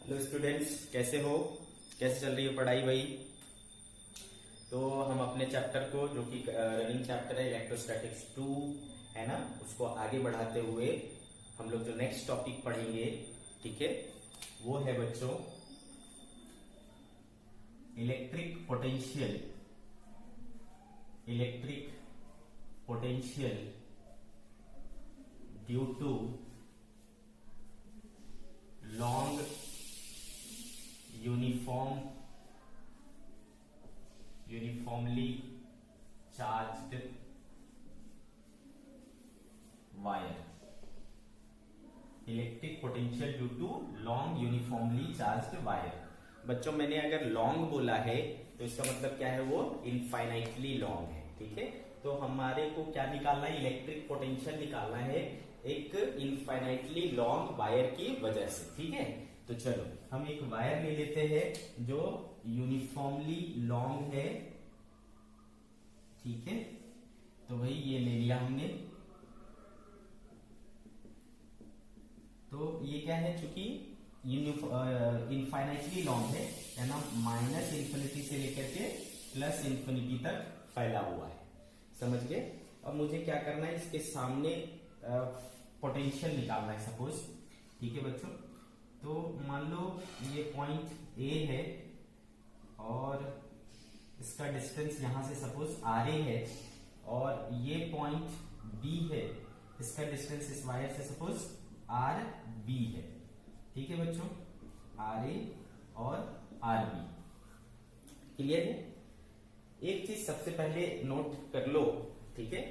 Hello students, कैसे हो? कैसे चल रही है पढ़ाई भाई? तो हम अपने चैप्टर को, जो कि रनिंग चैप्टर है इलेक्ट्रोस्टैटिक्स 2 है ना, उसको आगे बढ़ाते हुए हम लोग जो नेक्स्ट टॉपिक पढ़ेंगे, ठीक है, वो है बच्चों electric potential. Electric potential due to long uniformly charged wire. Electric potential due to long uniformly charged wire. बच्चों, मैंने अगर लॉन्ग बोला है तो इसका मतलब क्या है? वो इनफाइनाइटली लॉन्ग है, ठीक है। तो हमारे को क्या निकालना है? इलेक्ट्रिक पोटेंशियल निकालना है एक इनफाइनाइटली लॉन्ग वायर की वजह से, ठीक है। तो चलो हम एक वायर ले लेते हैं जो यूनिफॉर्मली लॉन्ग है, ठीक है। तो भाई ये ले लिया हमने। तो ये क्या है? चूंकि इनफाइनाइटली लॉन्ग है ना, माइनस इन्फिनिटी से लेकर के प्लस इन्फिनिटी तक फैला हुआ है, समझ गए। अब मुझे क्या करना है? इसके सामने पोटेंशियल निकालना है सपोज, ठीक है बच्चों। तो मान लो ये पॉइंट ए है और इसका डिस्टेंस यहां से सपोज आर ए है, और ये पॉइंट बी है, इसका डिस्टेंस इस वायर से सपोज आर बी है, ठीक है बच्चों। आर ए और आर बी, क्लियर है? एक चीज सबसे पहले नोट कर लो, ठीक है।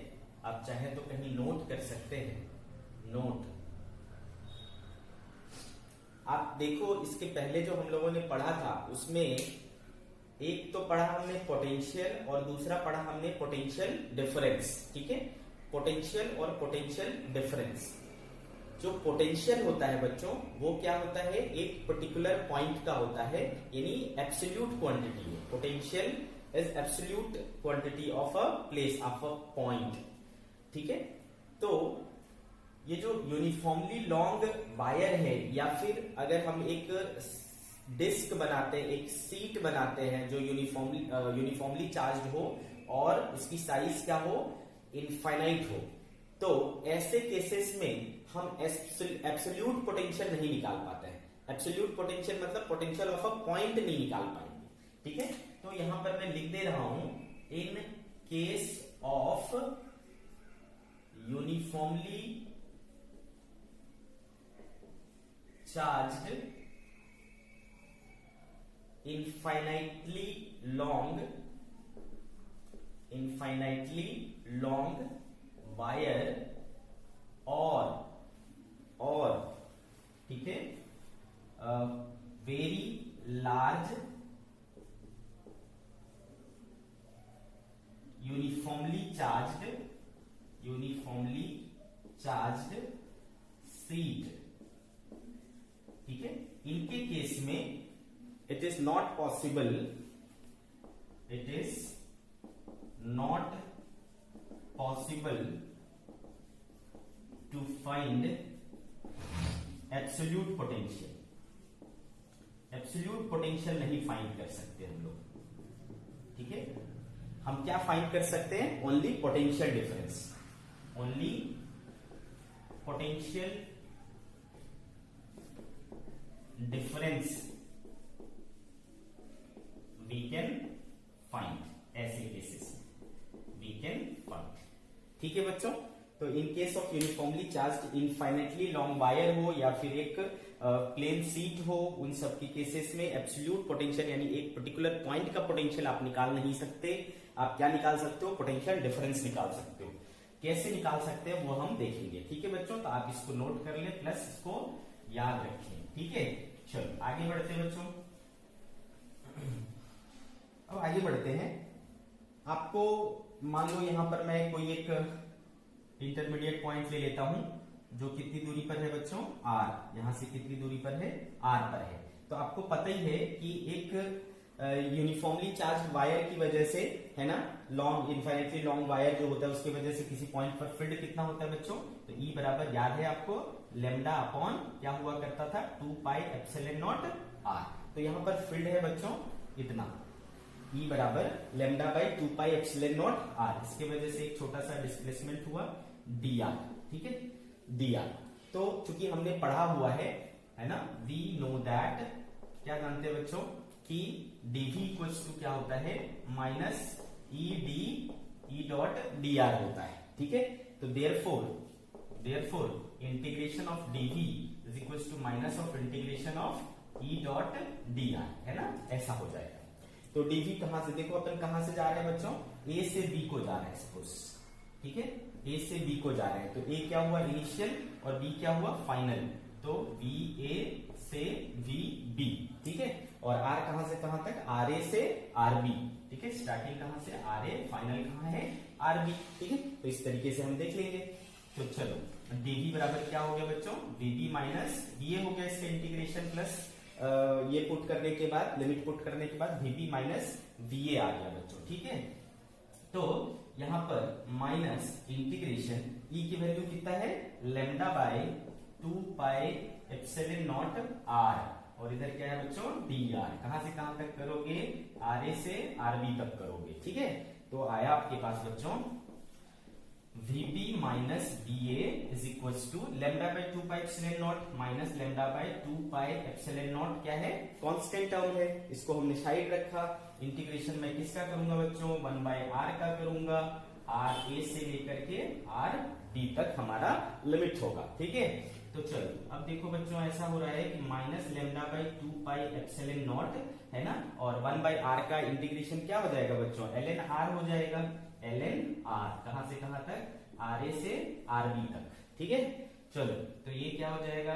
आप चाहे तो कहीं नोट कर सकते हैं, नोट। आप देखो, इसके पहले जो हम लोगों ने पढ़ा था उसमें एक तो पढ़ा हमने पोटेंशियल और दूसरा पढ़ा हमने पोटेंशियल डिफरेंस, ठीक है। पोटेंशियल और पोटेंशियल डिफरेंस। जो पोटेंशियल होता है बच्चों, वो क्या होता है? एक पर्टिकुलर पॉइंट का होता है, यानी एब्सोल्यूट क्वांटिटी है। Potential is absolute quantity of a place, of a point, ठीक है। तो ये जो यूनिफॉर्मली लॉन्ग वायर है, या फिर अगर हम एक डिस्क बनाते हैं, एक सीट बनाते हैं जो यूनिफॉर्मली चार्ज हो और उसकी साइज क्या हो? इनफाइनाइट हो, तो ऐसे केसेस में हम एब्सोल्यूट पोटेंशियल नहीं निकाल पाते हैं। एब्सोल्यूट पोटेंशियल मतलब पोटेंशियल ऑफ अ पॉइंट नहीं निकाल पाएंगे, ठीक है। तो यहां पर मैं लिख दे रहा हूं, in case of uniformly charged infinitely long wire और ठीक है, very large uniformly charged sheet, ठीक है। इनके केस में it is not possible to find absolute potential. Absolute potential नहीं फाइंड कर सकते हम लोग, ठीक है। हम क्या फाइंड कर सकते हैं? Only potential difference. Only potential difference we can find. ऐसे केसेस वी कैन फाइंड, ठीक है बच्चों। तो in case of uniformly charged infinitely long wire हो या फिर एक प्लेन सीट हो, उन सब के केसेस में एब्सोल्यूट पोटेंशियल यानी एक पर्टिकुलर पॉइंट का पोटेंशियल आप निकाल नहीं सकते। आप क्या निकाल सकते हो? पोटेंशियल डिफरेंस निकाल सकते हो। कैसे निकाल सकते हैं वो हम देखेंगे, ठीक है बच्चों। तो आप इसको नोट कर ले, प्लस इसको याद रखें, ठीक है। चलो आगे बढ़ते हैं बच्चों। अब आगे बढ़ते हैं। आपको मान लो यहां पर मैं कोई एक इंटरमीडिएट पॉइंट ले लेता हूं, जो कितनी दूरी पर है बच्चों? आर। यहां से कितनी दूरी पर है? आर पर है। तो आपको पता ही है कि एक यूनिफॉर्मली चार्ज वायर की वजह से, है ना, लॉन्ग इनफाइनाइटली लॉन्ग वायर जो होता है उसकी वजह से किसी पॉइंट पर फील्ड कितना होता है बच्चों? तो ई बराबर याद है आपको, लेमडा अपॉन क्या हुआ करता था 2 पाई एप्सिलॉन नॉट आर। तो यहाँ पर फील्ड है बच्चों इतना E बराबर lambda by 2 pi epsilon naught R. इसके वजह से एक छोटा सा डिस्प्लेसमेंट हुआ dr, ठीक है dr। तो चूंकि हमने पढ़ा हुआ है ना, वी नो दैट, क्या जानते हैं बच्चों कि dv इक्वल्स टू क्या होता है minus E D E dot D R होता है, ठीक है। तो therefore integration of dv is equals to minus of integration of E dot D R, है ना, ऐसा हो जाएगा। तो dv कहां से, देखो अपन कहां से जा रहे हैं बच्चों, a से b को जा रहे हैं सपोज, ठीक है, a से b को जा रहे हैं। तो a क्या हुआ इनिशियल और b क्या हुआ फाइनल, तो va से vb, ठीक है। और r कहां से कहां तक, ra से rb, ठीक है, स्टार्टिंग कहां से ra, फाइनल कहां है rb, ठीक है। तो इस तरीके से हम देख लेंगे। तो चलो dv बराबर क्या हो गया बच्चों, vb माइनस va हो गया, इसका इंटीग्रेशन प्लस ये पुट करने के बाद, लिमिट पुट करने के बाद vb माइनस va आ गया बच्चों, ठीक है। तो यहां पर माइनस इंटीग्रेशन e की वैल्यू कितना है lambda by 2 pi epsilon not r, और इधर क्या है बच्चों dr। कहां से कहां तक करोगे, ra से rb तक करोगे, ठीक है। तो आया आपके पास बच्चों vb minus va is equals to lambda by 2 pi epsilon naught minus lambda by 2 pi epsilon naught, क्या है कांस्टेंट टर्म है, इसको हमने साइड रखा। इंटीग्रेशन में किसका करूंगा बच्चों, 1 बाय r का करूंगा, ra से लेकर के rb तक हमारा लिमिट होगा, ठीक है। तो चलो अब देखो बच्चों ऐसा हो रहा है कि minus lambda by 2 pi epsilon naught, है ना, और 1 बाई r का इंटीग्रेशन क्या हो जाएगा बच्चों ln r हो जाएगा, ln r कहां से कहां तक, ra से rb तक, ठीक है। चलो तो ये क्या हो जाएगा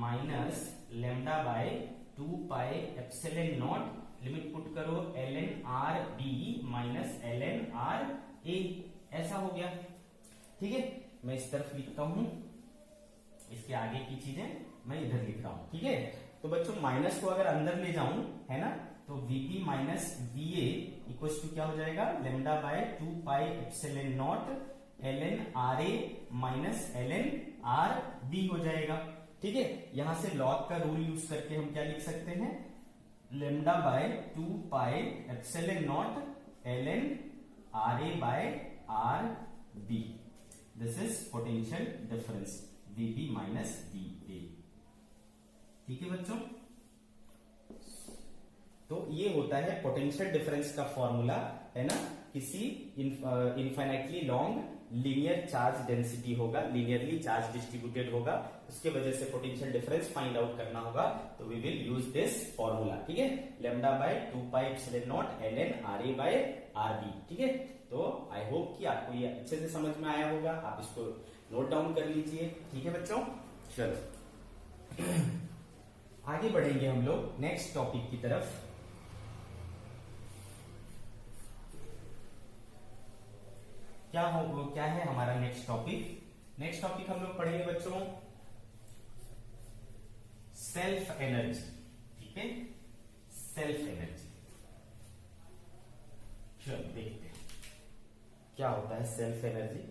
minus lambda by 2 pi epsilon not, limit put करो ln rb minus ln ra, ऐसा हो गया, ठीक है। मैं इस तरफ लिखता हूं, इसके आगे की चीजें मैं इधर लिख रहा हूं, ठीक है। तो बच्चों माइनस को अगर अंदर ले जाऊं, है ना, तो vp minus va equal to क्या हो जाएगा lambda by 2 pi epsilon naught ln ra minus ln rb हो जाएगा, ठीक है। यहां से लॉग का रूल यूज करके हम क्या लिख सकते हैं, lambda by 2 pi epsilon naught ln ra by rb, this is potential difference vb minus va, ठीक है बच्चों। तो ये होता है पोटेंशियल डिफरेंस का फॉर्मूला, है ना, किसी infinitely long linear charge density होगा, लीनियरली चार्ज डिस्ट्रीब्यूटेड होगा, उसके वजह से पोटेंशियल डिफरेंस फाइंड आउट करना होगा। तो we will use this formula, ठीक है, lambda by 2 pi epsilon naught ln ra by rb, ठीक है। तो आई होप कि आपको ये अच्छे से समझ में आया होगा, आप इसको नोट डाउन कर लीजिए, ठीक है बच्चों। चलो आगे बढ़ेंगे हम लोग नेक्स्ट टॉपिक की तरफ। क्या है हमारा नेक्स्ट टॉपिक, नेक्स्ट टॉपिक हम लोग पढ़ेंगे बच्चों सेल्फ एनर्जी, ठीक है, सेल्फ एनर्जी। चलो देखते हैं क्या होता है सेल्फ एनर्जी।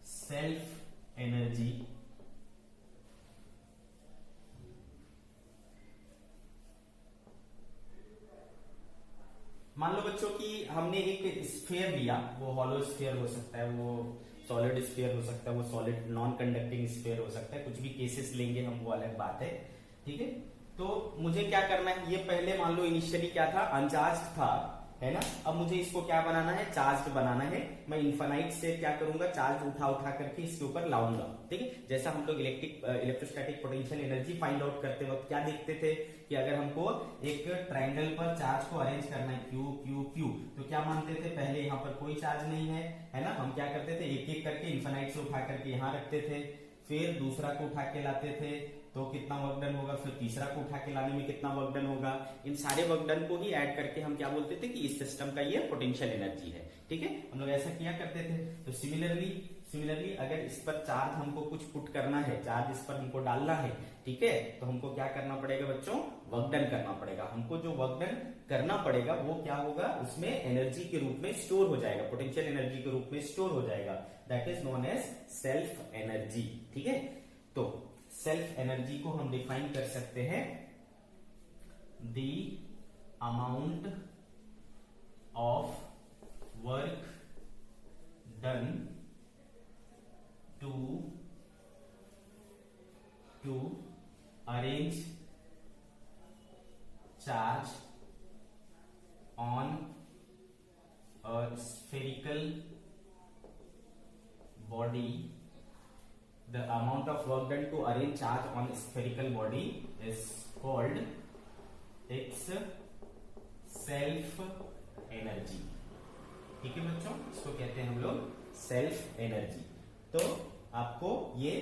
सेल्फ एनर्जी मान लो बच्चों कि हमने एक स्फीयर लिया, वो हॉलो स्फीयर हो सकता है, वो सॉलिड स्फीयर हो सकता है, वो सॉलिड नॉन कंडक्टिंग स्फीयर हो सकता है, कुछ भी केसेस लेंगे हम, वो अलग बात है, ठीक है। तो मुझे क्या करना है, ये पहले मान लो इनिशियली क्या था अनचार्ज्ड था, है ना, अब मुझे इसको क्या बनाना है चार्ज्ड बनाना है। मैं इन्फाइनाइट से क्या करूंगा चार्ज उठा उठा करके इसके ऊपर लाऊंगा, ठीक है। जैसा हम लोग electrostatic potential energy find out करते वक्त क्या देखते थे कि अगर हमको एक ट्रायंगल पर चार्ज को अरेंज करना है क्यू क्यू क्यू, तो क्या मानते थे पहले यहाँ पर कोई चार्ज नहीं है ना, हम क्या करते थे एक एक करके इन्फाइनाइट से उठा करके यहाँ रखते थे, फिर दूसरा को उठा के लाते थे तो कितना वर्क डन होगा, फिर तीसरा को उठा के लाने में कितना वर्क डन होगा, इन सारे वर्क डन को ही ऐड करके हम क्या बोलते थे कि इस सिस्टम का ये पोटेंशियल एनर्जी है, ठीक है। हम लोग ऐसा किया करते थे। तो सिमिलरली सिमिलरली अगर इस पर चार्ज हमको कुछ पुट करना है, चार्ज इस पर हमको डालना है, ठीक है, तो हमको क्या करना पड़ेगा बच्चों, वर्क डन करना पड़ेगा। हमको जो वर्क डन करना पड़ेगा वो क्या होगा, उसमें एनर्जी के रूप में स्टोर हो जाएगा, पोटेंशियल एनर्जी के रूप में स्टोर हो जाएगा, that is known as self energy. ठीक है, तो सेल्फ एनर्जी को हम डिफाइन कर सकते हैं, the amount of work done to arrange charge on a spherical body. The amount of work done to arrange charge on a spherical body is called its self energy. ठीक है बच्चों, इसको कहते हैं हम लोग सेल्फ एनर्जी। तो आपको ये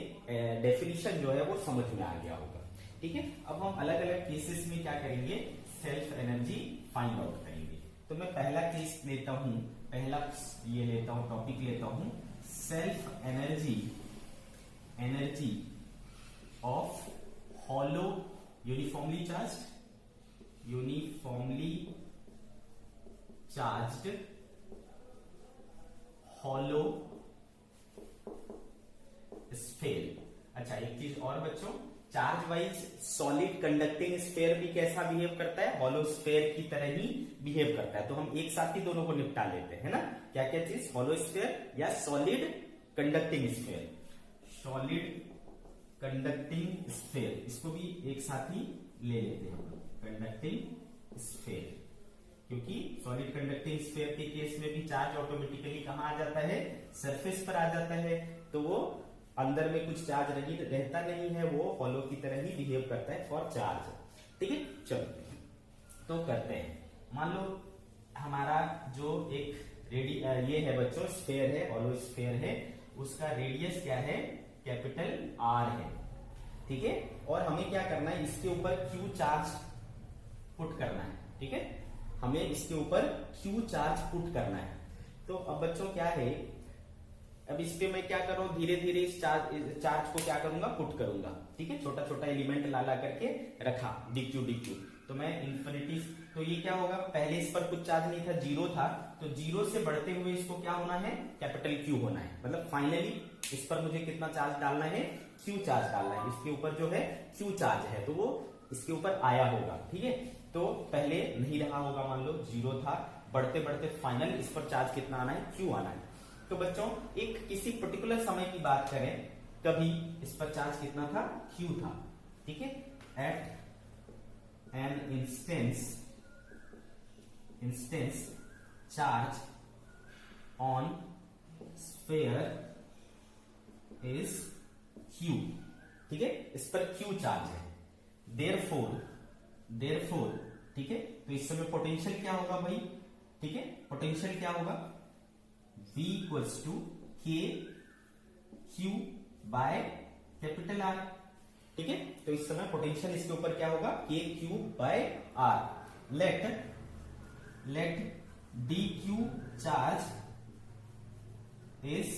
डेफिनेशन जो है वो समझ में आ गया होगा। ठीक है, अब हम अलग अलग केसेस में क्या करेंगे, सेल्फ एनर्जी फाइंड आउट करेंगे। तो मैं पहला केस लेता हूं, पहला ये लेता हूं, टॉपिक लेता हूं, self energy, energy of hollow uniformly charged hollow sphere. अच्छा, एक चीज और बच्चों, charge wise solid conducting sphere भी कैसा बिहेव करता है, हॉलो स्फेयर की तरह ही बिहेव करता है। तो हम एक साथ ही दोनों को निपटा लेते हैं ना, क्या क्या चीज, हॉलो स्फेयर या solid conducting sphere. Solid conducting sphere, इसको भी एक साथ ही ले लेते हैं हम लोग, कंडक्टिंग स्फेयर, क्योंकि सॉलिड कंडक्टिंग स्फेयर के केस में भी चार्ज ऑटोमेटिकली कहां आ जाता है, सरफेस पर आ जाता है। तो वो अंदर में कुछ चार्ज रहता नहीं है, वो हॉलो की तरह ही बिहेव करता है फॉर चार्ज। ठीक है, चलो तो करते हैं। मान लो हमारा जो एक ये है बच्चों, स्फेयर है, हॉलो स्फेयर है, उसका रेडियस क्या है, कैपिटल आर है। ठीक है, और हमें क्या करना है, इसके ऊपर क्यू चार्ज पुट करना है। ठीक है, हमें इसके ऊपर क्यू चार्ज पुट करना है। तो अब बच्चों क्या है, अब इस पे मैं क्या करूं, धीरे धीरे इस चार्ज को क्या करूंगा, पुट करूंगा। ठीक है, छोटा छोटा एलिमेंट ला करके रखा, डीक्यू डीक्यू, तो मैं इंफिनिटी, तो ये क्या होगा, पहले इस पर कुछ चार्ज नहीं था, जीरो था, तो जीरो से बढ़ते हुए इसको क्या होना है, कैपिटल क्यू होना है। मतलब फाइनली इस पर मुझे कितना चार्ज डालना है, क्यू चार्ज डालना है। इसके ऊपर जो है क्यू चार्ज है, तो वो इसके ऊपर आया होगा। ठीक है, तो पहले नहीं रहा होगा, मान लो जीरो था, बढ़ते बढ़ते फाइनल इस पर चार्ज कितना आना है, क्यू आना है। तो बच्चों एक किसी पर्टिकुलर समय की बात करें, कभी इस पर चार्ज कितना था, क्यू था। ठीक है, at an instance charge on sphere is Q. ठीक है, इस पर क्यू चार्ज है, देयरफॉर, ठीक है, तो इस समय पोटेंशियल क्या होगा भाई, ठीक है, पोटेंशियल क्या होगा, V इक्वल्स टू के क्यू बाय कैपिटल आर। ठीक है, तो इस समय पोटेंशियल इसके ऊपर क्या होगा, K Q by R. Let D Q charge is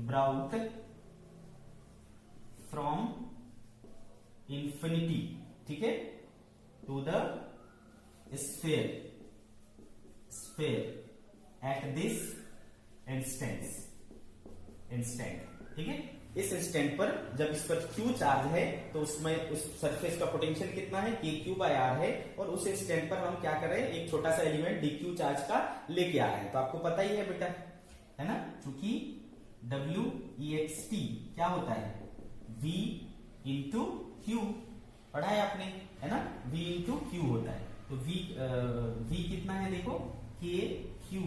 brought from infinity, ठीक है, to the sphere at this instant. ठीक है, इस इंस्टेंट पर जब इस पर क्यू चार्ज है तो उसमें उस सरफेस का पोटेंशियल कितना है, के क्यू बाय आर है, और उस इंस्टेंट पर हम क्या कर रहे हैं, एक छोटा सा एलिमेंट डी क्यू चार्ज का लेके आ रहे हैं। तो आपको पता ही है बेटा, है ना, क्योंकि WEXT क्या होता है, V इंटू क्यू, पढ़ा है आपने, है ना, V इंटू क्यू होता है। तो V कितना है, देखो, के क्यू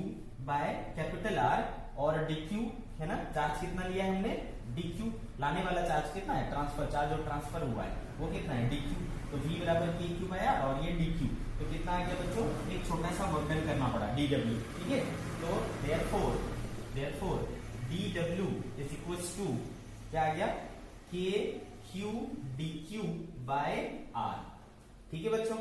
बाय कैपिटल आर, और DQ है ना, चार्ज कितना लिया है हमने, DQ, लाने वाला चार्ज कितना है, ट्रांसफर चार्ज, जो ट्रांसफर हुआ है वो कितना है, DQ। तो V बराबर KQ बाय आर, और ये DQ, तो कितना आ गया बच्चों, एक छोटा सा वर्क डन करना पड़ा, DW। ठीक है, तो therefore DW is equals to क्या आ गया, KQ DQ बाय R। ठीक है बच्चों,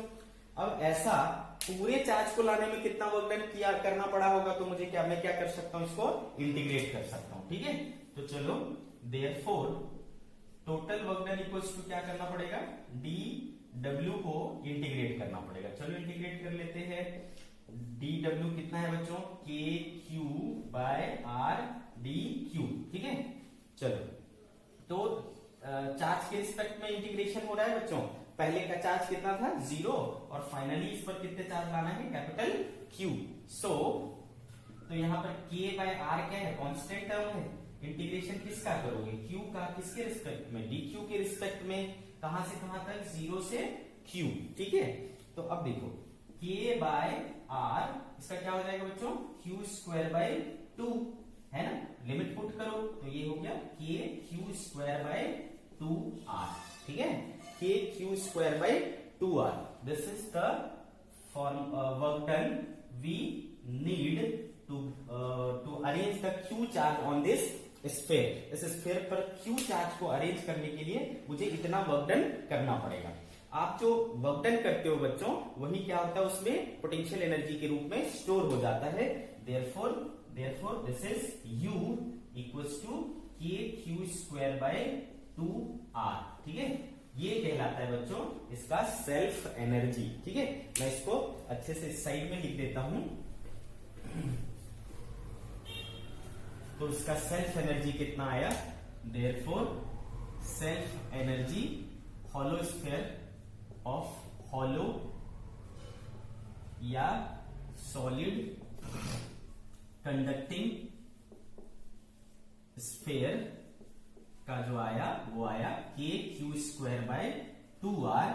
अब ऐसा पूरे चार्ज को लाने में कितना वर्क डन किया करना पड़ा होगा, तो मुझे क्या, मैं क्या कर सकता हूं, इसको इंटीग्रेट कर सकता हूं। ठीक है, तो चलो therefore total work done equals to क्या करना पड़ेगा, डी डब्ल्यू को इंटीग्रेट करना पड़ेगा। चलो इंटीग्रेट कर लेते हैं। डी डब्ल्यू कितना है बच्चों, K Q by R D Q. ठीक है, चलो तो चार्ज के रिस्पेक्ट में इंटीग्रेशन हो रहा है बच्चों। पहले का चार्ज कितना था, 0, और फाइनली इस पर कितने चार्ज लाना है, कैपिटल Q। सो तो यहां पर K बाय R क्या है, कांस्टेंट टर्म है। इंटीग्रेशन किसका करोगे, Q का, किसके रिस्पेक्ट में, dQ के रिस्पेक्ट में। कहां से कहां तक, 0 से Q। ठीक है, तो अब देखो K बाय R, इसका क्या हो जाएगा बच्चों, Q स्क्वायर बाय 2 है ना। लिमिट पुट करो तो ये हो गया K Q square by 2R। ठीक है, K Q square by 2R। This is the work done we need to arrange the Q charge on this sphere. इस स्फीयर पर Q चार्ज को अरेंज करने के लिए मुझे इतना वर्क डन करना पड़ेगा। आप जो वर्क डन करते हो बच्चों, वही क्या होता है, उसमें पोटेंशियल एनर्जी के रूप में स्टोर हो जाता है। Therefore this is U equals to K Q square by 2R। ठीक है, ये कहलाता है बच्चों इसका सेल्फ एनर्जी। ठीक है, मैं इसको अच्छे से साइड में लिख देता हूं। तो इसका सेल्फ एनर्जी कितना आया, therefore self energy hollow sphere of hollow या सॉलिड कंडक्टिंग स्फीयर का जो आया वो आया K Q square by 2R।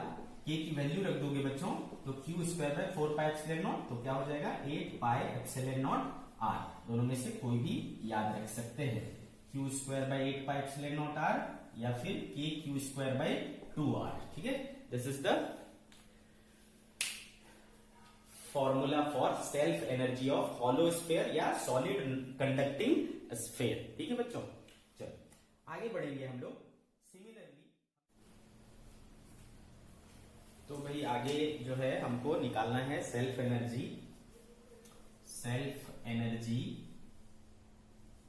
K की वैल्यू रख दोगे बच्चों तो Q square bye 4 pi epsilon not, तो क्या हो जाएगा 8 पाई एप्सिलॉन नॉट R। दोनों में से कोई भी याद रख सकते हैं, Q square by 8 pi epsilon not R या फिर K Q square by 2R। ठीक है, this is the formula for self energy of hollow sphere या सॉलिड कंडक्टिंग स्फीयर। ठीक है बच्चों, चलो आगे बढ़ेंगे हम लोग। सिमिलरली तो भाई आगे जो है हमको निकालना है self energy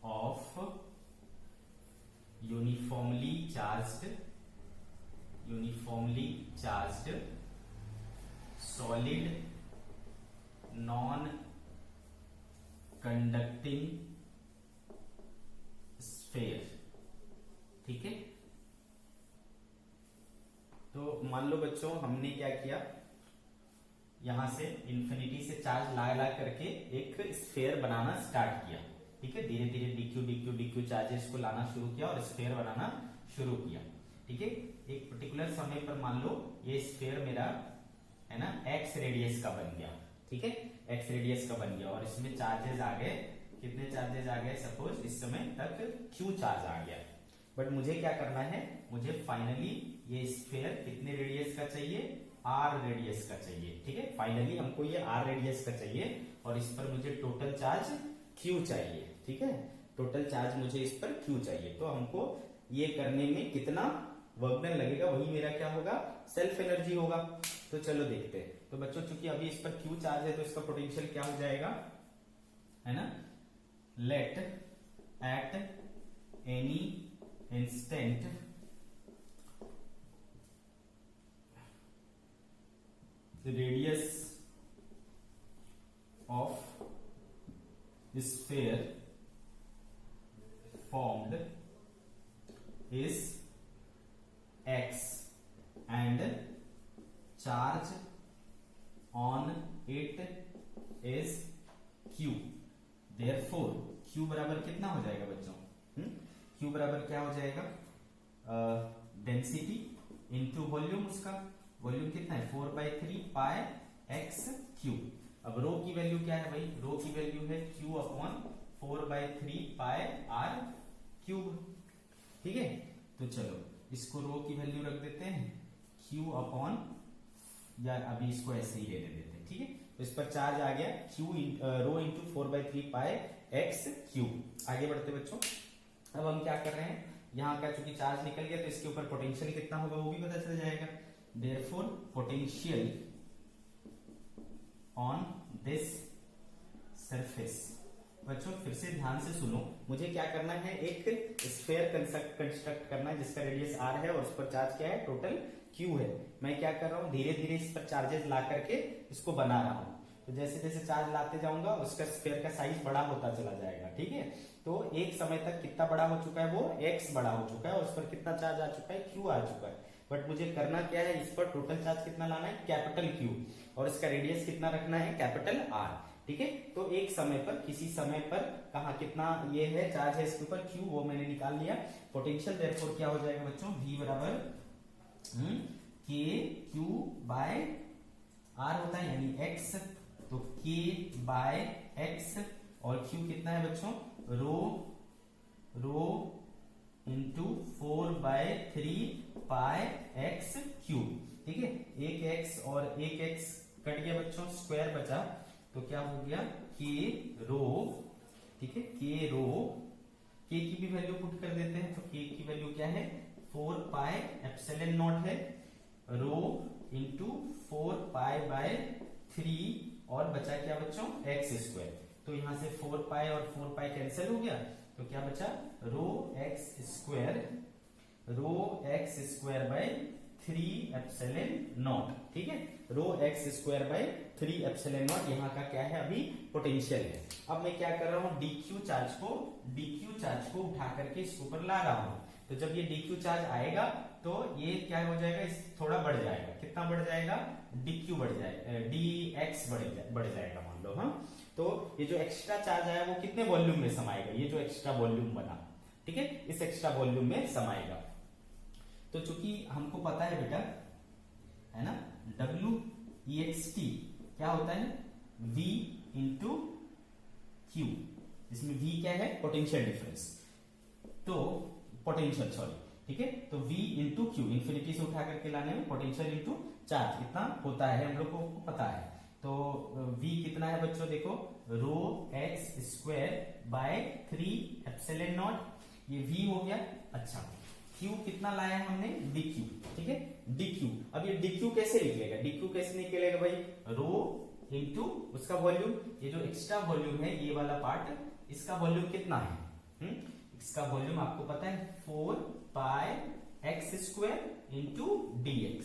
of uniformly charged solid non conducting sphere. ठीक है, तो मान लो बच्चों हमने क्या किया, यहां से इंफिनिटी से चार्ज ला करके एक स्फीयर बनाना स्टार्ट किया। ठीक है, धीरे धीरे dq चार्जेस को लाना शुरू किया और स्फीयर बनाना शुरू किया। ठीक है, एक पर्टिकुलर समय पर मान लो ये स्फीयर मेरा है ना x रेडियस का बन गया। ठीक है, x रेडियस का बन गया और इसमें चार्जेस आ गए, कितने चार्जेस आ गए, सपोज इस समय तक q चार्ज आ गया। बट मुझे क्या करना है, मुझे फाइनली ये स्फीयर कितने रेडियस का चाहिए, r रेडियस का चाहिए। ठीक है, फाइनली हमको ये r रेडियस का चाहिए और इस पर मुझे टोटल चार्ज q चाहिए। ठीक है, टोटल चार्ज मुझे इस पर q चाहिए, तो हमको ये करने में कितना वर्क डन लगेगा, वही मेरा क्या होगा, सेल्फ एनर्जी होगा। तो चलो देखते हैं। तो बच्चों चूंकि अभी इस पर q चार्ज है तो इसका पोटेंशियल क्या हो जाएगा, है ना, let at any instant radius of sphere formed is x and charge on it is q। therefore q बराबर कितना हो जाएगा बच्चों, q बराबर क्या हो जाएगा, डेंसिटी इंटू वॉल्यूम। उसका वॉल्यूम कितना है, 4/3 पाई एक्स क्यूब। अब रो की वैल्यू क्या है भाई, रो की वैल्यू है q upon 4/3 pi R cube. ठीक है, तो चलो इसको रो की वैल्यू रख देते हैं q अपॉन, या अभी इसको ऐसे ही लेने देते हैं। ठीक है, तो इस पर चार्ज आ गया q रो इंटू 4/3 पाई एक्स क्यूब। आगे बढ़ते बच्चों, अब हम क्या कर रहे हैं, यहाँ का चूंकि चार्ज निकल गया तो इसके ऊपर पोटेंशियल कितना होगा वो भी पता चल जाएगा। Therefore potential on this surface. बच्चों फिर से ध्यान से सुनो, मुझे क्या करना है, एक स्फीयर कंस्ट्रक्ट करना है जिसका रेडियस r है और उस पर चार्ज क्या है, टोटल q है। मैं क्या कर रहा हूँ, धीरे धीरे इस पर चार्जेस ला करके इसको बना रहा हूँ। तो जैसे जैसे चार्ज लाते जाऊंगा उसका स्फीयर का साइज बड़ा होता चला जाएगा, ठीक है। तो एक समय तक कितना बड़ा हो चुका है, वो x बड़ा हो चुका है और उस पर कितना चार्ज आ चुका है, q आ चुका है। बट मुझे करना क्या है, इस पर टोटल चार्ज कितना लाना है, कैपिटल Q, और इसका रेडियस कितना रखना है, कैपिटल R, ठीक है। तो एक समय पर, किसी समय पर कहा कितना ये है चार्ज है इसके ऊपर Q, वो मैंने निकाल लिया। पोटेंशियल देयरफॉर क्या हो जाएगा बच्चों, V बराबर K Q बाय R होता है यानी X, तो K बाय X और Q कितना है बच्चों, रो इंटू 4/3 पाई एक्स क्यूब, ठीक है। एक x और एक x कट गया बच्चों, स्क्वायर बचा, तो क्या हो गया, k रो, ठीक है, k रो, k की भी वैल्यू पुट कर देते हैं, तो k की वैल्यू क्या है, 4 पाई एप्सिलॉन नॉट है, रो इंटू 4 पाई बाय 3 और बचा क्या बच्चों, एक्स स्क्वायर। तो यहां से 4 पाई और 4 पाई कैंसिल हो गया, तो क्या बचा, rho x square by 3 epsilon naught, ठीक है। Rho x square by 3 epsilon naught यहाँ का क्या है, अभी पोटेंशियल है। अब मैं क्या कर रहा हूँ, dq चार्ज को उठा करके इसके ऊपर ला रहा हूँ। तो जब ये dq चार्ज आएगा तो ये क्या हो जाएगा, थोड़ा बढ़ जाएगा, कितना बढ़ जाएगा, dq बढ़ जाएगा, dx बढ़ जाएगा मान लो, हाँ। तो ये जो एक्स्ट्रा चार्ज आया वो कितने वॉल्यूम में समाएगा, ये जो एक्स्ट्रा वॉल्यूम बना, ठीक है, इस एक्स्ट्रा वॉल्यूम में समाएगा। तो चूंकि हमको पता है बेटा, है ना, WEXT क्या होता है, V इंटू Q, इसमें V क्या है, पोटेंशियल डिफरेंस, तो पोटेंशियल सॉरी, ठीक है। तो V इंटू Q, इंफिनिटी से उठा करके लाने में पोटेंशियल इंटू चार्ज कितना होता है हम लोग को पता है। तो V कितना है बच्चों, देखो, rho x square by 3 epsilon naught, ये V हो गया। अच्छा, Q कितना लाया हमने, dq, ठीक है, dq। अब ये dq कैसे निकलेगा, dq कैसे निकलेगा भाई, रो इंटू उसका वॉल्यूम, ये जो एक्स्ट्रा वॉल्यूम है ये वाला पार्ट, इसका वॉल्यूम कितना है, इसका वॉल्यूम आपको पता है 4 पाई एक्स स्क्वायर इंटू dx,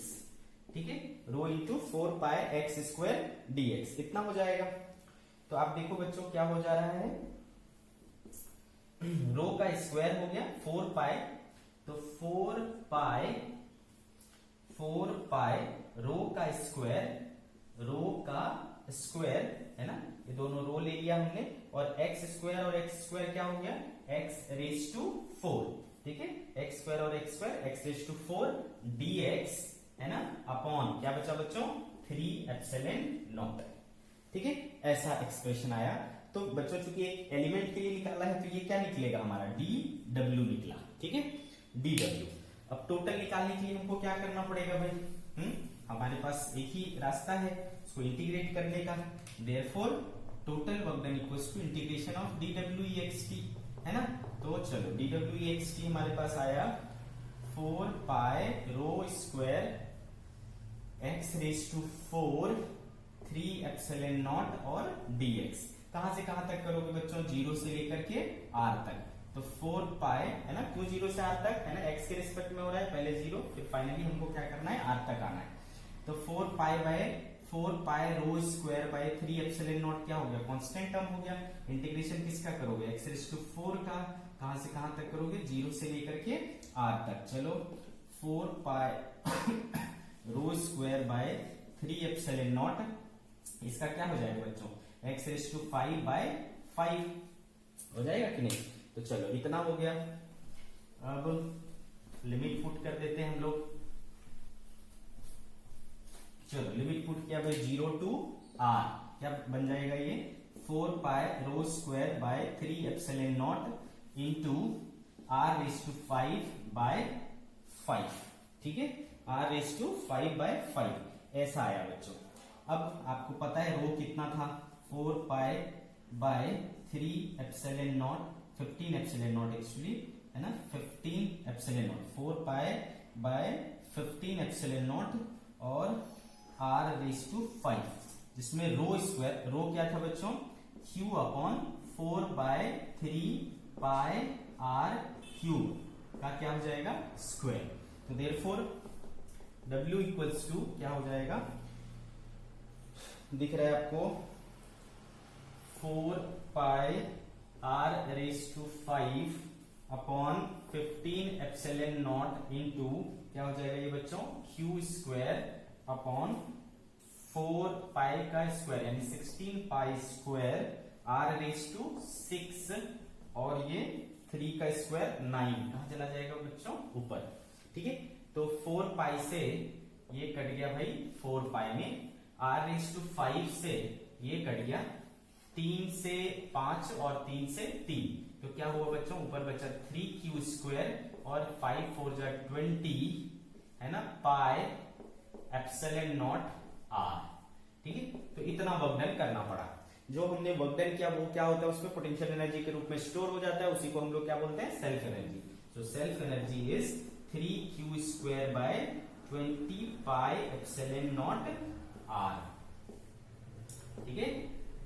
ठीक है, रो इंटू 4 पाई एक्स स्क्वायर dx कितना हो जाएगा। तो आप देखो बच्चों क्या हो जा रहा है, रो का स्क्वायर हो गया 4 पाई, तो 4 पाई रो का स्क्वायर है ना, ये दोनों रो ले लिया हमने, और एक्स स्क्वायर क्या हो गया, एक्स रेज टू 4, ठीक है, एक्स स्क्वायर और X square x raise to 4 dx, है ना, अपॉन क्या बचा बच्चों, 3 एप्सिलॉन नॉट, ठीक है। ऐसा एक्सप्रेशन आया। तो बच्चों चूंकि एक एलिमेंट के लिए निकाला है तो ये क्या निकलेगा हमारा, dw निकला, ठीक है, dw। अब टोटल निकालने के लिए हमको क्या करना पड़ेगा भाई, हमारे पास एक ही रास्ता है उसको इंटीग्रेट करने का, therefore total work done equals to integration of dwExt, है ना। तो चलो dwExt हमारे पास आया 4 pi rho square x raise to 4 3 epsilon naught और dx। कहां से कहां तक करोगे बच्चों, 0 से लेकर के r तक, तो 4 पाई, है ना, क्यों 0 से r तक, है ना, x के रिस्पेक्ट में हो रहा है, पहले 0 फिर फाइनली हमको क्या करना है, r तक आना है। तो 4 pi rho square by 3 epsilon naught क्या हो गया, कांस्टेंट टर्म हो गया। इंटीग्रेशन किसका करोगे, x रेज़ टू 4 का, कहां से कहां तक करोगे, 0 से लेकर के r तक। चलो 4 pi rho square by 3 epsilon not, इसका क्या हो जाएगा बच्चों, x रेज़ टू 5 बाय 5 हो जाएगा कि नहीं। तो चलो इतना हो गया। अब लिमिट पुट कर देते हैं हम लोग, चलो लिमिट पुट किया भाई 0 टू r, क्या बन जाएगा ये, 4 pi rho square by 3 epsilon naught into r raise to 5 by 5, ठीक है, r रेज़ टू 5 बाय 5, ऐसा आया बच्चों। अब आपको पता है रो कितना था, 4 pi by 3 epsilon not, 15 epsilon not actually, है ना, 15 epsilon not, 4 pi by 15 epsilon naught और r रेज़ टू 5, जिसमें रो स्क्वायर, रो क्या था बच्चों, Q अपॉन 4/3πr³ का क्या हो जाएगा, स्क्वायर। तो देयरफॉर W इक्वल्स टू क्या हो जाएगा, दिख रहा है आपको 4πr⁵ अपॉन 15ε0 इंटू क्या हो जाएगा ये बच्चों, Q स्क्वायर अपॉन 4π का स्क्वायर यानी 16π² r⁵ और ये 3 का स्क्वायर 9 कहां चला जाएगा बच्चों, ऊपर। ठीक है, तो 4π से ये कट गया भाई 4π में, r⁵ से ये कट गया 3 से 5 और 3 से 3, तो क्या हुआ बच्चों, ऊपर बचा 3Q स्क्वायर और 5 4 20 है ना, πε0 r। ठीक है, तो इतना वर्क डन करना पड़ा। जो हमने वर्क डन किया वो क्या होता है, उसमें पोटेंशियल एनर्जी के रूप में स्टोर हो जाता है, उसी को हम लोग क्या बोलते हैं, self energy. So self energy is 3Q square by 20 πε0 r। ठीक है,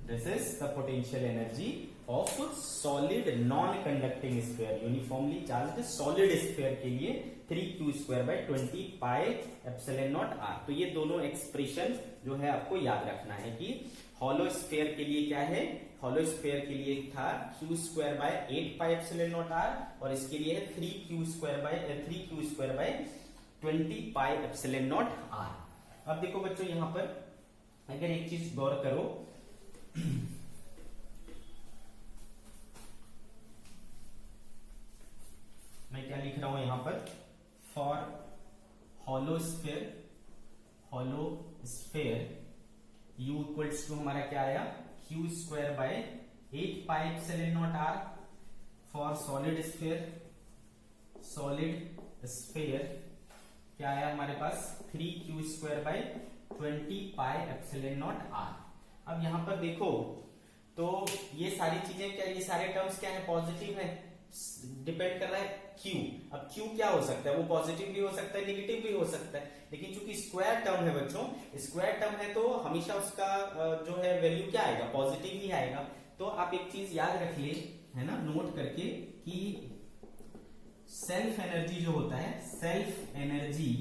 this is the potential energy of solid non conducting sphere, uniformly charged solid sphere के लिए 3Q स्क्वायर बाय 20 πε0 r। तो ये दोनों एक्सप्रेशन जो है आपको याद रखना है कि हॉलो स्फीयर के लिए क्या है, हॉलो स्फीयर के लिए था Q स्क्वायर बाय 8 πε0 r और इसके लिए है 3Q स्क्वायर बाय 20 πε0 r। अब देखो बच्चों यहां पर अगर एक चीज गौर करो, मैं क्या लिख रहा हूं यहां पर, for hollow sphere U equals to हमारा क्या आया, Q square by 8 πε0 r। For solid sphere क्या आया हमारे पास, 3Q स्क्वायर बाय 20 πε0 r। अब यहां पर देखो तो ये सारी चीजें क्या, ये सारे टर्म्स क्या है, पॉजिटिव है, डिपेंड कर रहा है Q। अब Q क्या हो सकता है, वो पॉजिटिव भी हो सकता है, नेगेटिव भी हो सकता है, लेकिन चूंकि स्क्वायर टर्म है बच्चों, स्क्वायर टर्म है तो हमेशा उसका जो है वैल्यू क्या आएगा, पॉजिटिव ही आएगा। तो आप एक चीज याद रख ले, है ना, नोट करके कि सेल्फ एनर्जी जो होता है, self energy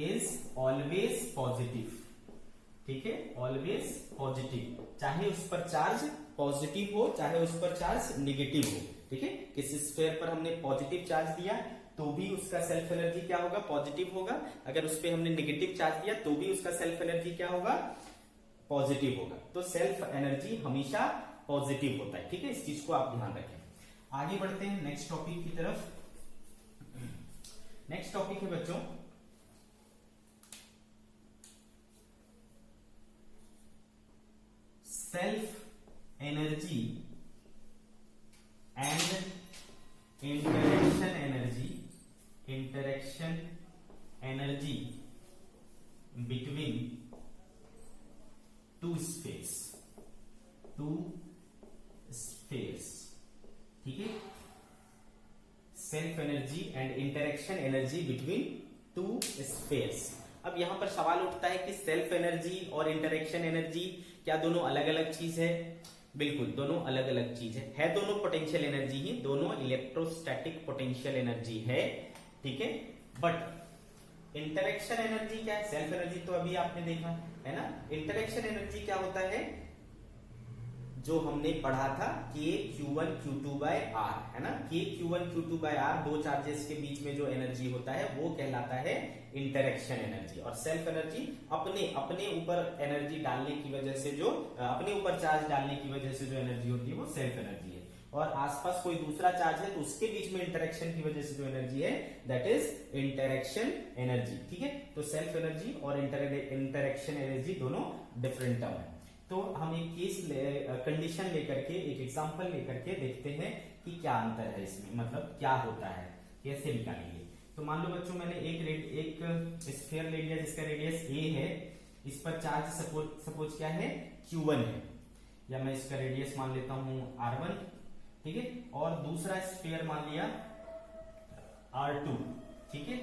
is always positive. ठीक है, ऑलवेज पॉजिटिव, चाहे उस पर चार्ज पॉजिटिव हो चाहे उस पर चार्ज निगेटिव हो। ठीक है, किसी स्फीयर पर हमने पॉजिटिव चार्ज दिया तो भी उसका सेल्फ एनर्जी क्या होगा, पॉजिटिव होगा। अगर उस पर हमने निगेटिव चार्ज दिया तो भी उसका सेल्फ एनर्जी क्या होगा, पॉजिटिव होगा। तो सेल्फ एनर्जी हमेशा पॉजिटिव होता है। ठीक है, इस चीज को आप ध्यान रखें। आगे बढ़ते हैं नेक्स्ट टॉपिक की तरफ। नेक्स्ट टॉपिक है बच्चों self energy and interaction energy between two space. ठीक है, self energy and interaction energy between two space. अब यहां पर सवाल उठता है कि सेल्फ एनर्जी और इंटरेक्शन एनर्जी क्या दोनों अलग अलग चीज है? बिल्कुल, दोनों अलग अलग चीज है दोनों पोटेंशियल एनर्जी ही, दोनों इलेक्ट्रोस्टैटिक पोटेंशियल एनर्जी है। ठीक है, बट इंटरेक्शन एनर्जी क्या है? सेल्फ एनर्जी तो अभी आपने देखा है ना, इंटरेक्शन एनर्जी क्या होता है जो हमने पढ़ा था KQ1 Q2 बाय R, है ना। KQ1 Q2 बाय R दो चार्जेस के बीच में जो एनर्जी होता है वो कहलाता है इंटरेक्शन एनर्जी। और सेल्फ एनर्जी अपने ऊपर एनर्जी डालने की वजह से जो अपने ऊपर चार्ज डालने की वजह से जो एनर्जी होती है वो सेल्फ एनर्जी है। और आसपास कोई दूसरा चार्ज है तो उसके बीच में इंटरेक्शन की वजह से जो एनर्जी है दैट इज इंटरेक्शन एनर्जी। ठीक है, तो सेल्फ एनर्जी और इंटरेक्शन एनर्जी दोनों डिफरेंट टर्म है। तो हम एक केस कंडीशन लेकर के, एक एग्जांपल लेकर के देखते हैं कि क्या अंतर है इसमें, मतलब क्या होता है, कैसे निकालेंगे। तो मान लो बच्चों मैंने एक स्फीयर ले लिया जिसका रेडियस a है, इस पर चार्ज सपोज क्या है Q1 है, या मैं इसका रेडियस मान लेता हूं R1। ठीक है, और दूसरा स्फीयर मान लिया R2। ठीक है,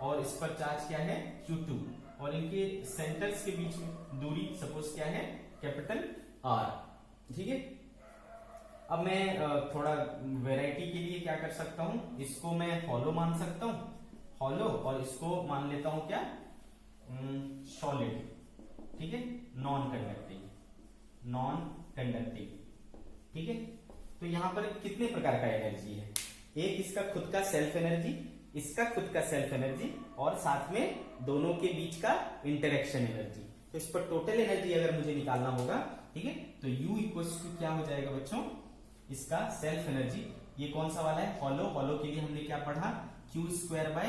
और इस पर चार्ज क्या है Q2। और इनके सेंटर्स के बीच में दूरी सपोज क्या है, कैपिटल आर। ठीक है, अब मैं थोड़ा वैरायटी के लिए क्या कर सकता हूं, इसको मैं हॉलो मान सकता हूं, हॉलो, और इसको मान लेता हूं क्या, सॉलिड। ठीक है, नॉन कंडक्टिंग, नॉन कंडक्टिंग। ठीक है, तो यहां पर कितने प्रकार का एनर्जी है, एक इसका खुद का सेल्फ एनर्जी, इसका खुद का सेल्फ एनर्जी, और साथ में दोनों के बीच का इंटरेक्शन एनर्जी। तो इस पर टोटल एनर्जी अगर मुझे निकालना होगा, ठीक है, तो U इक्वल्स टू क्या हो जाएगा बच्चों, इसका सेल्फ एनर्जी। ये कौन सा वाला है, हॉलो, हॉलो के लिए हमने क्या पढ़ा, Q स्क्वायर बाय,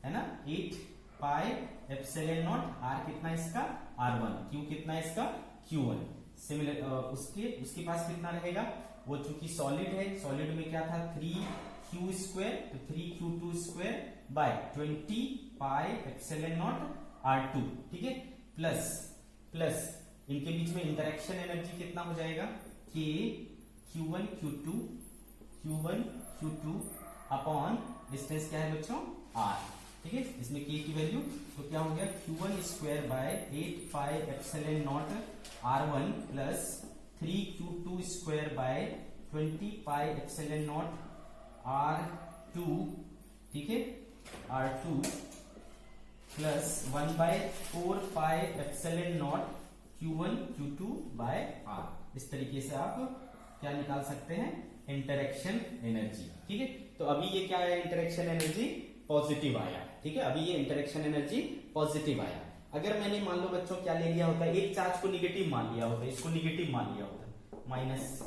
है ना, 8 पाई एप्सिलॉन नॉट, R कितना इसका, R1, Q कितना इसका, Q1। सिमिलर उसके पास कितना रहेगा, वो चूंकि सॉलिड है, सॉलिड में क्या था 3Q स्क्वायर, तो 3Q2 square by 20 pi epsilon naught R2। ठीक है, प्लस प्लस इनके बीच में इंटरेक्शन एनर्जी कितना हो जाएगा, K Q1 Q2 upon distance क्या है बच्चों, R। ठीक है, इसमें K की वैल्यू, तो क्या हो गया, Q1 square by 8 pi epsilon naught R1 plus 3Q2 square by 20 pi epsilon naught R2। ठीक है, R2 plus 1 by 4 pi epsilon naught Q1 Q2 by R। इस तरीके से आप क्या निकाल सकते हैं, इंटरेक्शन एनर्जी। ठीक है, तो अभी ये क्या है, इंटरेक्शन एनर्जी पॉजिटिव आया। ठीक है, अभी ये इंटरेक्शन एनर्जी पॉजिटिव आया। अगर मैंने मान लो बच्चों क्या ले लिया होता, एक चार्ज को निगेटिव मान लिया होता, इसको निगेटिव मान लिया होता, माइनस।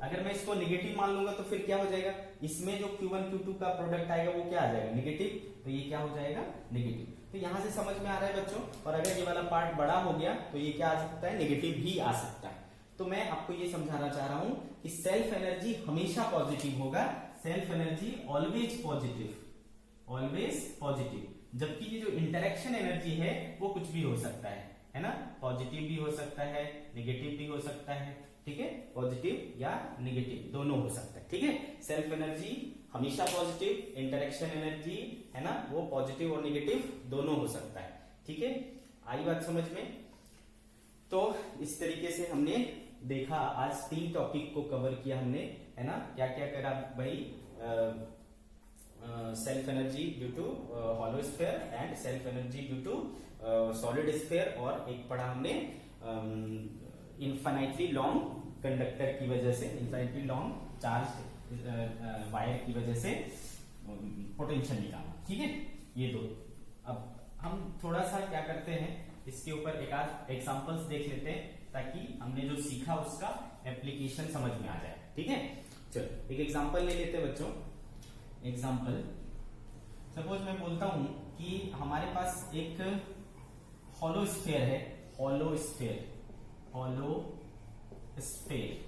अगर मैं इसको निगेटिव मान लूंगा तो फिर क्या हो जाएगा, इसमें जो Q1 Q2 का प्रोडक्ट आएगा वो क्या आ जाएगा, निगेटिव, तो ये क्या हो जाएगा, निगेटिव। तो यहां से समझ में आ रहा है बच्चों, और अगर ये वाला पार्ट बड़ा हो गया तो ये क्या आ सकता है, निगेटिव भी आ सकता है। तो मैं आपको ये समझाना चाह रहा हूं कि सेल्फ एनर्जी हमेशा पॉजिटिव होगा, self energy always positive, always positive. जबकि ये जो इंटरेक्शन एनर्जी है वो कुछ भी हो सकता है ना, पॉजिटिव भी हो सकता है, नेगेटिव भी हो सकता है। ठीक है, पॉजिटिव या नेगेटिव दोनों हो सकता है। ठीक है, सेल्फ एनर्जी हमेशा पॉजिटिव, इंटरेक्शन एनर्जी है ना वो पॉजिटिव और नेगेटिव दोनों हो सकता है। ठीक है, आई बात समझ में। तो इस तरीके से हमने देखा, आज 3 टॉपिक को कवर किया हमने, है ना। क्या क्या करा भाई, self energy due to hollow sphere and self energy due to solid sphere, और एक पढ़ा हमने इन्फिनिटली लॉन्ग कंडक्टर की वजह से, इन्फिनिटली लॉन्ग चार्ज वायर की वजह से पोटेंशियल निकालना। ठीक है, ये 2। अब हम थोड़ा सा क्या करते हैं, इसके ऊपर एक आध एग्जांपल्स देख लेते हैं ताकि हमने जो सीखा उसका एप्लीकेशन समझ में आ जाए। ठीक है, चलो एक एग्जांपल ले लेते हैं बच्चों। एग्जांपल, सपोज मैं बोलता हूं कि हमारे पास एक हॉलो स्फीयर है, हॉलो स्फीयर, हॉलो स्फीयर,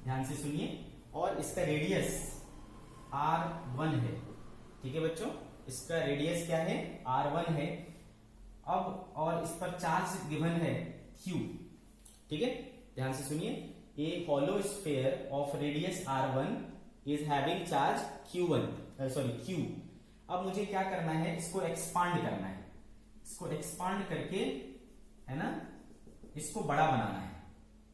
ध्यान से सुनिए, और इसका रेडियस R1 है। ठीक है बच्चों, इसका रेडियस क्या है, R1 है। अब और इस पर चार्ज गिवन है Q। ठीक है, ध्यान से सुनिए, a hollow sphere of radius R1 is having charge Q। अब मुझे क्या करना है, इसको एक्सपांड करना है, इसको एक्सपांड करके, है ना, इसको बड़ा बनाना है।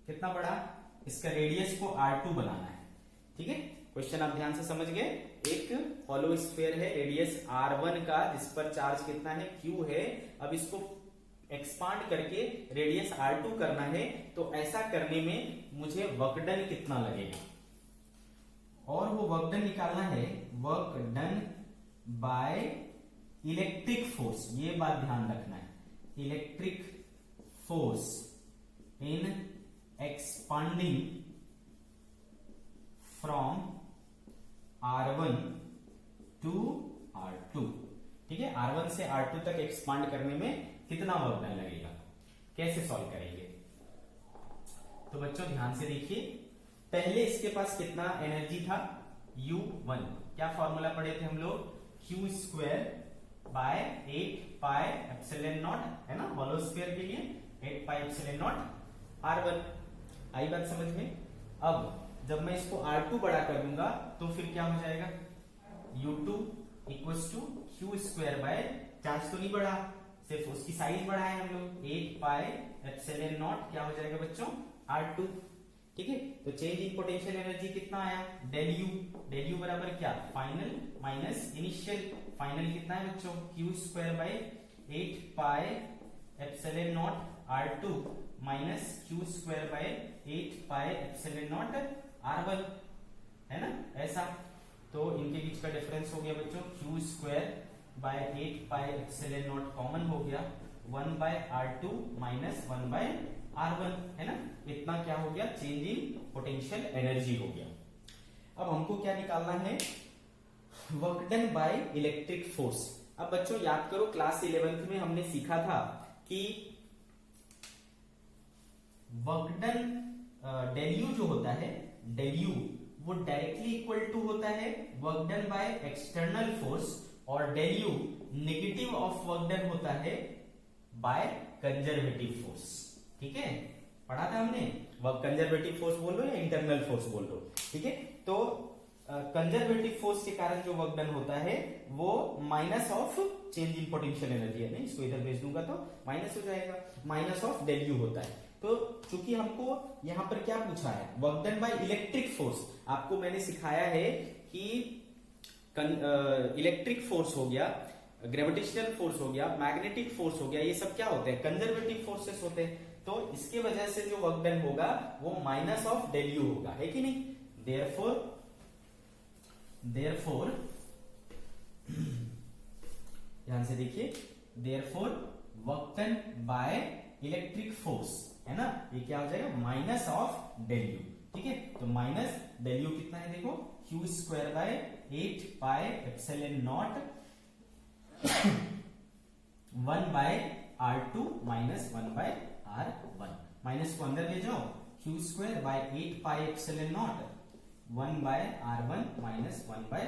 कितना बड़ा, इसका रेडियस को R2 बनाना है। ठीक है, क्वेश्चन आप ध्यान से समझ गए। एक हॉलो स्फीयर है, रेडियस R1 का, जिस पर चार्ज कितना है, Q है। अब इसको एक्सपांड करके रेडियस R2 करना है, तो ऐसा करने में मुझे वर्क डन कितना लगेगा, और वो वर्क डन निकालना है, work done by electric force. ये बात ध्यान रखना है, electric force in expanding from R1 to R2। ठीक है, R1 से R2 तक एक्सपांड करने में कितना वर्क डन लगेगा, कैसे सॉल्व करेंगे। तो बच्चों ध्यान से देखिए, पहले इसके पास कितना एनर्जी था, U1। क्या फॉर्मूला पढ़े थे हम लोग, Q square by 8 pi epsilon naught, है ना, हॉलो स्फीयर के लिए 8 पाई एप्सिलॉन नॉट R1। आई बात समझ में। अब जब मैं इसको R2 बड़ा कर दूंगा तो फिर क्या हो जाएगा, U2 equals to Q square by, charge तो नहीं बढ़ा, सिर्फ उसकी साइज बढ़ाए हम लोग, 8 पाई एप्सिलॉन नॉट क्या हो जाएगा बच्चों, R2। ठीक है, तो चेंज इन पोटेंशियल एनर्जी कितना आया, डेल यू। डेल यू बराबर क्या, फाइनल माइनस इनिशियल। फाइनल कितना है बच्चों, Q square by 8 pi epsilon naught R2 minus Q square by 8 pi epsilon naught R1, है ना ऐसा। तो इनके बीच का डिफरेंस हो गया बच्चों Q square by 8 pi epsilon naught common हो गया, 1 by R2 minus 1 by R1, है ना। इतना क्या हो गया, चेंज इन पोटेंशियल एनर्जी हो गया। अब हमको क्या निकालना है, work done by electric force. अब बच्चों याद करो क्लास 11th में हमने सीखा था कि वर्क डन डेल यू जो होता है, डेल यू वो डायरेक्टली इक्वल टू होता है work done by external force, और del U negative of work done होता है बाय कंजर्वेटिव फोर्स। ठीक है, पढ़ा था हमने, वर्क कंजर्वेटिव फोर्स बोल लो या इंटरनल फोर्स बोल लो। ठीक है, तो कंजर्वेटिव फोर्स के कारण जो वर्क डन होता है वो minus of change in potential energy है, नहीं इसको इधर भेज दूंगा तो माइनस हो जाएगा, माइनस ऑफ डेल यू होता है। तो चूंकि हमको यहां पर क्या पूछा है, work done by electric force. आपको मैंने सिखाया है कि इलेक्ट्रिक फोर्स हो गया, ग्रेविटेशनल फोर्स हो गया, मैग्नेटिक फोर्स हो गया, ये सब क्या होते हैं, कंजर्वेटिव फोर्सेस होते हैं। तो इसके वजह से जो वर्क डन होगा वो माइनस ऑफ डेल यू होगा, है कि नहीं। देयरफॉर ध्यान से देखिए, therefore work done by electric force, है ना, ये क्या हो जाएगा, माइनस ऑफ डेल यू। ठीक है, तो माइनस डेल यू कितना है देखो, Q square by 8 pi epsilon naught 1 by R2 minus 1 by R1। Minus को अंदर ले जाओ, Q square by 8 pi epsilon naught 1 by R1 minus 1 by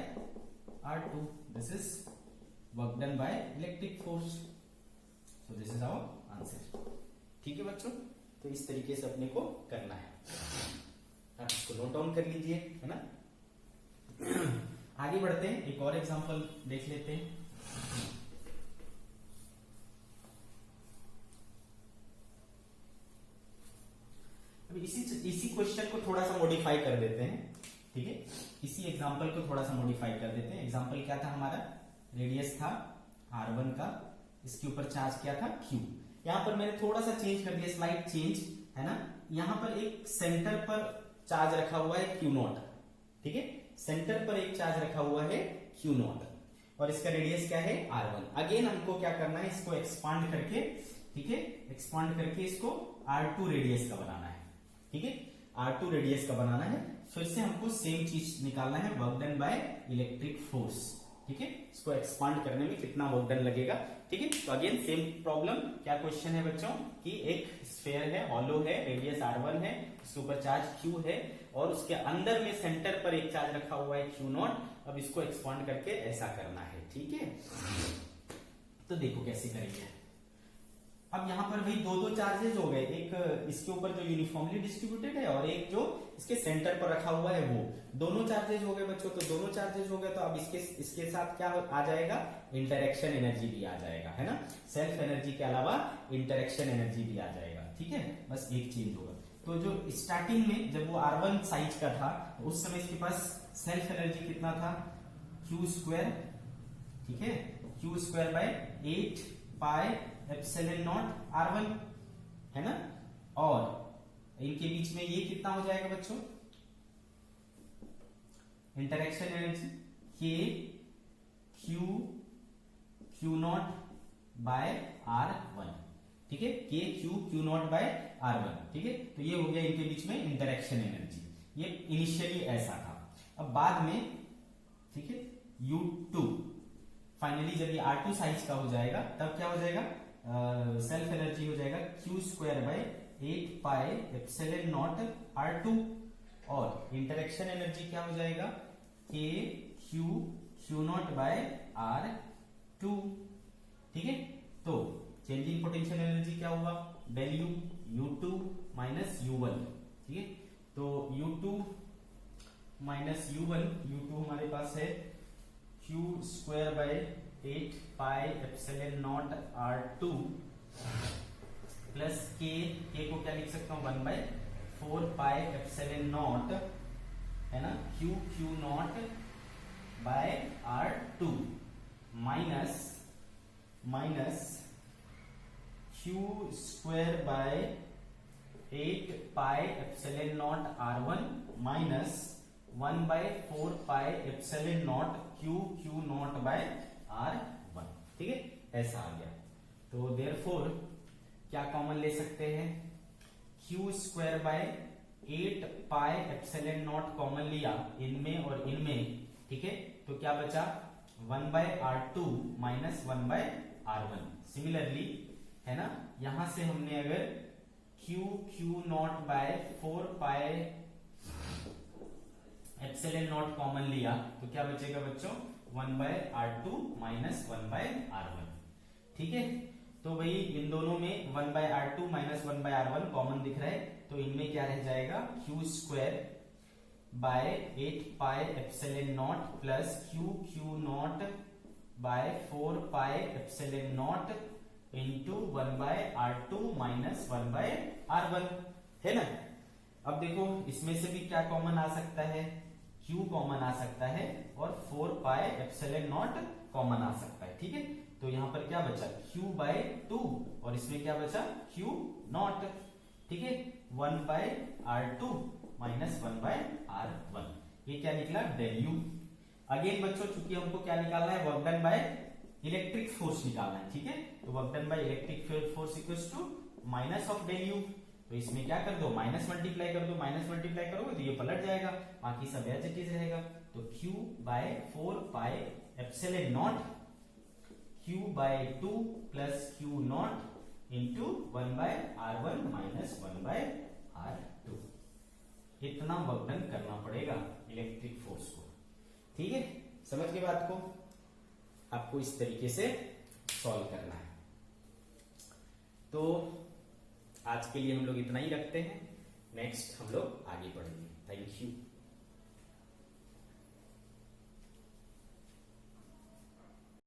R2। This is work done by electric force. So this is our answer. ठीक है बच्चों, तो इस तरीके से अपने को करना है, आप इसको नोट डाउन कर लीजिए, है ना। आगे बढ़ते हैं, एक और एग्जांपल देख लेते हैं। अब इसी क्वेश्चन को थोड़ा सा मॉडिफाई कर देते हैं। ठीक है, इसी एग्जांपल को थोड़ा सा मॉडिफाई कर देते हैं। एग्जांपल क्या था हमारा, रेडियस था R1 का, इसके ऊपर चार्ज क्या था Q। यहां पर मैंने थोड़ा सा चेंज कर दिया, स्लाइड चेंज, है ना। यहां पर एक सेंटर पर चार्ज रखा हुआ है Q0। ठीक है, सेंटर पर एक चार्ज रखा हुआ है Q0 और इसका रेडियस क्या है R1। अगेन हमको क्या करना है, इसको एक्सपांड करके, ठीक है, एक्सपांड करके इसको R2 रेडियस का बनाना है। ठीक है, R2 रेडियस का बनाना है। फिर से हमको सेम चीज निकालना है, work done by electric force. ठीक है, इसको एक्सपांड करने में कितना वर्क डन लगेगा। ठीक है, तो अगेन सेम प्रॉब्लम, क्या क्वेश्चन है बच्चों कि एक स्फीयर है, हॉलो है, रेडियस R1 है, उसके ऊपर चार्ज Q है और उसके अंदर में सेंटर पर एक चार्ज रखा हुआ है Q0। अब इसको एक्सपांड करके ऐसा करना है। ठीक है, तो देखो कैसे करेंगे। अब यहाँ पर भाई दो चार्जेस हो गए, एक इसके ऊपर जो यूनिफॉर्मली डिस्ट्रीब्यूटेड है और एक जो इसके सेंटर पर रखा हुआ है, वो दोनों चार्जेस हो गए बच्चों। तो दोनों चार्जेस हो गए, तो अब इसके साथ क्या आ जाएगा, इंटरेक्शन एनर्जी भी आ जाएगा, है ना। सेल्फ एनर्जी के अलावा इंटरेक्शन एनर्जी भी आ जाएगा। ठीक है, बस एक चेंज होगा। तो जो स्टार्टिंग में जब वो R1 साइज का था, उस समय इसके पास सेल्फ एनर्जी कितना था, Q स्क्वायर। ठीक है, Q square by 8 pi epsilon naught R1, है ना। और इनके बीच में ये कितना हो जाएगा बच्चों, interaction energy K Q0 bye R1। ठीक है, K Q0 बाय R1। ठीक है, तो ये हो गया इनके बीच में इंटरेक्शन एनर्जी। ये इनिशियली ऐसा था। अब बाद में, ठीक है, U2 फाइनली जब ये R2 साइज का हो जाएगा, तब क्या हो जाएगा, सेल्फ एनर्जी हो जाएगा Q square by 8 pi epsilon naught R2 और इंटरेक्शन एनर्जी क्या हो जाएगा, K Q0 बाय R2। ठीक है, तो चेंज इन पोटेंशियल एनर्जी क्या हुआ, del you, U2 minus U1। ठीक है, तो U2 माइनस U1, U2 हमारे पास है Q square by 8 pi epsilon naught R2 plus के को क्या लिख सकता हूं 1 बाय 4 पाई एप्सिलॉन नॉट, है ना, Q naught by R2 minus Q square by 8 pi epsilon naught R1 minus 1 by 4 pi epsilon naught Q naught by R1। ठीक है, ऐसा आ गया। तो देयरफॉर क्या कॉमन ले सकते हैं, Q square by 8 pi epsilon naught common लिया इनमें और इनमें। ठीक है, तो क्या बचा 1 by R2 minus 1 by R1। Similarly, है ना, यहां से हमने अगर Q naught by 4 pi epsilon naught common लिया तो क्या बचेगा बच्चों 1 by R2 minus 1 by R1। ठीक है, तो वही इन दोनों में 1 by R2 minus 1 by R1 common दिख रहा है, तो इनमें क्या रह जाएगा Q square by 8 pi epsilon naught plus Q naught by 4 pi epsilon naught into 1 by R2 minus 1 by R1, है ना। अब देखो इसमें से भी क्या कॉमन आ सकता है, Q कॉमन आ सकता है और 4 पाई एप्सिलॉन नॉट कॉमन आ सकता है। ठीक है, तो यहां पर क्या बचा Q बाय 2 और इसमें क्या बचा Q नॉट। ठीक है, 1 by R2 minus 1 by R1, ये क्या निकला डेल U। अगेन बच्चों चूंकि हमको क्या निकालना है work done by electric force निकालना है। ठीक है, तो work done by electric force equals to minus of del U। तो इसमें क्या कर दो माइनस मल्टीप्लाई कर दो, माइनस मल्टीप्लाई करोगे तो ये पलट जाएगा, बाकी सब एज इट इज रहेगा। तो Q by 4 pi epsilon naught Q by 2 plus Q naught into 1 by R1 minus 1 by R2। इतना वर्क डन करना पड़ेगा इलेक्ट्रिक फोर्स को। ठीक है, समझ गए बात को, आपको इस तरीके से सॉल्व करना है। तो आज के लिए हम लोग इतना ही रखते हैं, नेक्स्ट हम लोग आगे बढ़ेंगे। Thank you.